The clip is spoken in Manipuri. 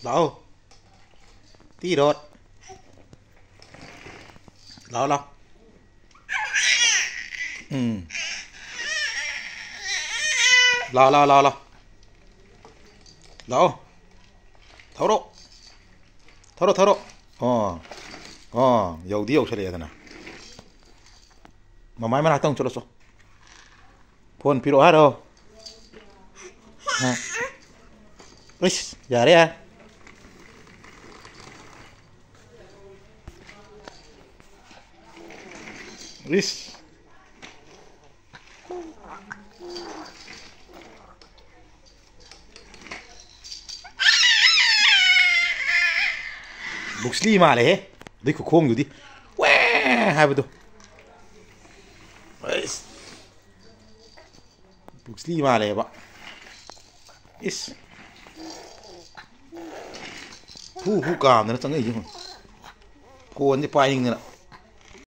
Đâu? Tí đột. Đâu đâu? Ừ. Lo. Đâu? 털어. 털어. 여기 욕설해야 되나? 뭐 말만 하던 줄었어. 폰 필요하러. 으이씨, 잘해. 으이씨. 목슬리 말해. 너 그 고음 어디? 왜 하고도. 으이씨. 목슬리 말해 봐. 이씨. 후 cảm nó trong cái gì không? Cô anh đi quay như thế nào?